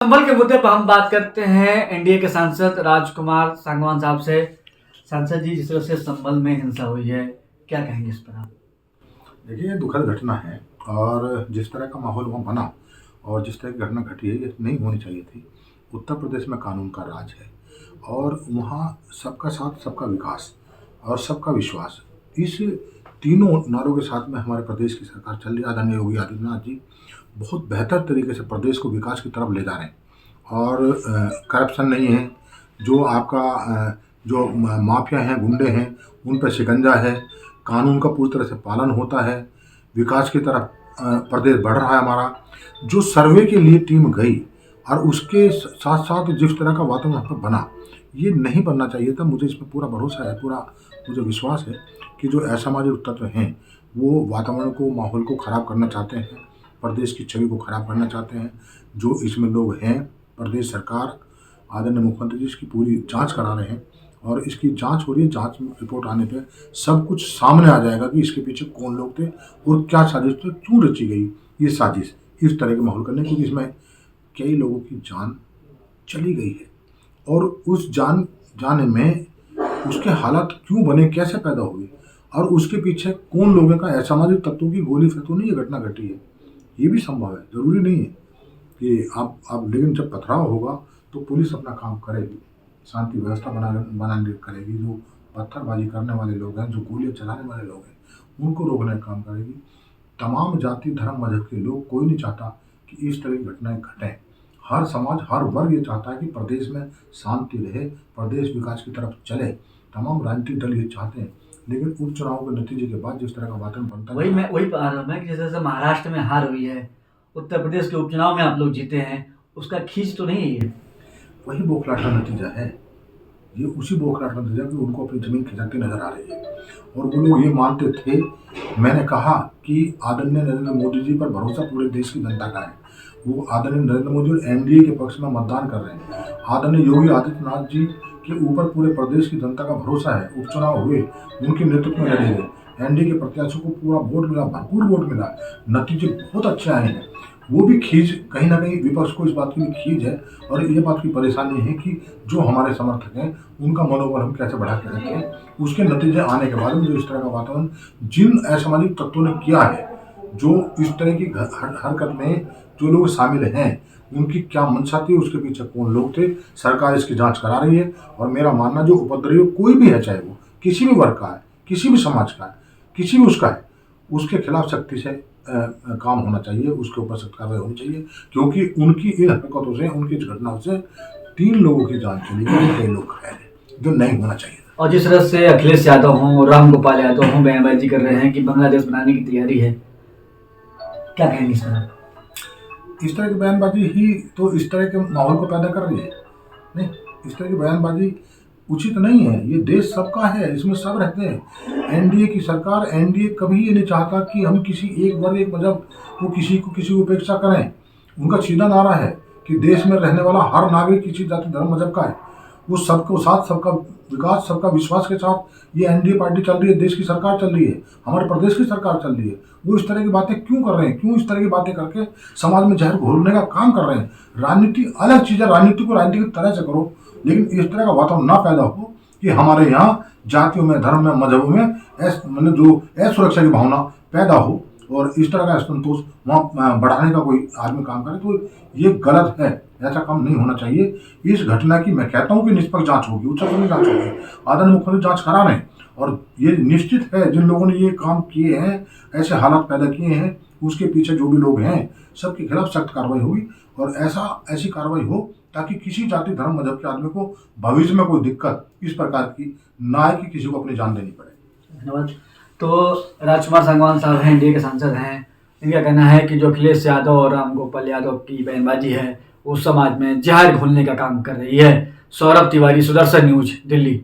संभल के मुद्दे पर हम बात करते हैं एनडीए के सांसद राजकुमार सांगवान साहब से। सांसद जी, जिस तरह से संभल में हिंसा हुई है, क्या कहेंगे इस पर आप? देखिए, ये दुखद घटना है और जिस तरह का माहौल वहाँ बना और जिस तरह की घटना घटी है, ये नहीं होनी चाहिए थी। उत्तर प्रदेश में कानून का राज है और वहाँ सबका साथ, सबका विकास और सबका विश्वास, इस तीनों नारों के साथ में हमारे प्रदेश की सरकार चल रही है। आदरणीय योगी आदित्यनाथ जी बहुत बेहतर तरीके से प्रदेश को विकास की तरफ ले जा रहे हैं और करप्शन नहीं है। जो आपका जो माफिया हैं, गुंडे हैं, उन पर शिकंजा है। कानून का पूरी तरह से पालन होता है। विकास की तरफ प्रदेश बढ़ रहा है हमारा। जो सर्वे के लिए टीम गई और उसके साथ साथ जिस तरह का वातावरण वहाँ पर बना, ये नहीं बनना चाहिए था। मुझे इसमें पूरा भरोसा है, पूरा मुझे विश्वास है कि जो असामाजिक तत्व हैं वो वातावरण को, माहौल को ख़राब करना चाहते हैं, प्रदेश की छवि को ख़राब करना चाहते हैं। जो इसमें लोग हैं, प्रदेश सरकार, आदरणीय मुख्यमंत्री जी इसकी पूरी जांच करा रहे हैं और इसकी जांच हो रही है। जांच रिपोर्ट आने पे सब कुछ सामने आ जाएगा कि इसके पीछे कौन लोग थे और क्या साजिश थी, क्यों रची गई ये साजिश इस तरह के माहौल करने, क्योंकि इसमें कई लोगों की जान चली गई है और उस जान जाने में उसके हालात क्यों बने, कैसे पैदा हुए और उसके पीछे कौन लोगों का असामाजिक तत्वों की गोली से तो नहीं ये घटना घटी है। ये भी संभव है, ज़रूरी नहीं है कि आप लेकिन जब पथराव होगा तो पुलिस अपना काम करेगी, शांति व्यवस्था बनाने करेगी। जो पत्थरबाजी करने वाले लोग हैं, जो गोलियां चलाने वाले लोग हैं, उनको रोकने का काम करेगी। तमाम जाति, धर्म, मजहब के लोग, कोई नहीं चाहता कि इस तरह की घटनाएं घटें। हर समाज, हर वर्ग ये चाहता है कि प्रदेश में शांति रहे, प्रदेश विकास की तरफ चले। तमाम राजनीतिक दल ये चाहते हैं, लेकिन उपचुनाव के नतीजे के बाद जिस तरह का वातावरण बनता है, वही बता रहा मैं कि जैसे महाराष्ट्र में हार हुई है, उत्तर प्रदेश के उपचुनाव में आप लोग जीते हैं, उसका खींच तो नहीं है ये? वही बौखलाहट का नतीजा है। ये उसी बौखलाहट का नतीजा कि उनको अपनी ज़मीन खिसकती नजर आ रही है और वो लोग ये मानते थे। मैंने कहा कि आदरणीय नरेंद्र मोदी जी पर भरोसा पूरे देश की जनता का है। वो आदरणीय नरेंद्र मोदी एनडीए के पक्ष में मतदान कर रहे हैं। आदरणीय योगी आदित्यनाथ जी के ऊपर पूरे प्रदेश की जनता का भरोसा है। उपचुनाव हुए, उनके नेतृत्व में लड़े गए, एनडीए के प्रत्याशियों को पूरा वोट मिला, भरपूर वोट मिला, नतीजे बहुत अच्छे आए हैं। वो भी खींच, कहीं ना कहीं विपक्ष को इस बात की भी खींच है और ये बात की परेशानी है कि जो हमारे समर्थक हैं उनका मनोबल हम कैसे बढ़ा के रखें। उसके नतीजे आने के बाद में जो इस तरह का वातावरण जिन असामाजिक तत्वों ने किया है, जो इस तरह की हरकत में जो लोग शामिल हैं, उनकी क्या मंशा थी, उसके पीछे कौन लोग थे, सरकार इसकी जांच करा रही है। और मेरा मानना, जो उपद्रवी कोई भी है, चाहे वो किसी भी वर्ग का है, किसी भी समाज का है, किसी भी उसका है, उसके खिलाफ सख्ती से काम होना चाहिए, उसके ऊपर सख्त कार्रवाई होनी चाहिए, क्योंकि उनकी इन हरकतों से, उनकी इस घटनाओं से 3 लोगों की जान चली गई, कई लोग घायल हैं, जो नहीं होना चाहिए। और जिस तरह से अखिलेश यादव हों, राम गोपाल यादव हों, बयानबाजी कर रहे हैं कि बांग्लादेश बनाने की तैयारी है, क्या कहेंगे इस पर? इस तरह की बयानबाजी ही तो इस तरह के माहौल को पैदा कर रही है। नहीं, इस तरह की बयानबाजी उचित नहीं है। ये देश सबका है, इसमें सब रहते हैं। एनडीए की सरकार, एनडीए कभी ये नहीं चाहता कि हम किसी एक वर्ग, एक मजहब को किसी को उपेक्षा करें। उनका सीधा नारा है कि देश में रहने वाला हर नागरिक किसी जाति, धर्म, मजहब का है। वो सबको साथ, सबका विकास, सबका विश्वास के साथ ये एनडीए पार्टी चल रही है, देश की सरकार चल रही है, हमारे प्रदेश की सरकार चल रही है। वो इस तरह की बातें क्यों कर रहे हैं? क्यों इस तरह की बातें करके समाज में जहर घोलने का काम कर रहे हैं? राजनीति अलग चीज़ है, राजनीति को राजनीति की तरह से करो, लेकिन इस तरह का वातावरण ना पैदा हो कि हमारे यहाँ जातियों में, धर्म में, मजहबों में मतलब जो असुरक्षा की भावना पैदा हो और इस तरह का असंतोष वहाँ बढ़ाने का कोई आदमी काम करे, तो ये गलत है। ऐसा काम नहीं होना चाहिए। इस घटना की मैं कहता हूँ कि निष्पक्ष जांच होगी, उच्चतम जांच होगी, आदरणीय मुख्यमंत्री जांच करा रहे हैं और ये निश्चित है जिन लोगों ने ये काम किए हैं, ऐसे हालात पैदा किए हैं, उसके पीछे जो भी लोग हैं, सबके खिलाफ सख्त कार्रवाई होगी और ऐसी कार्रवाई हो ताकि किसी जाति, धर्म, मजहब के आदमी को भविष्य में कोई दिक्कत इस प्रकार की ना आए कि किसी को अपनी जान देनी पड़े। धन्यवाद। तो राजकुमार सांगवान साहब हैं, एनडीए के सांसद हैं, इनका कहना है कि जो अखिलेश यादव और राम गोपाल यादव की बयानबाजी है वो समाज में जहर घोलने का काम कर रही है। सौरभ तिवारी, सुदर्शन न्यूज, दिल्ली।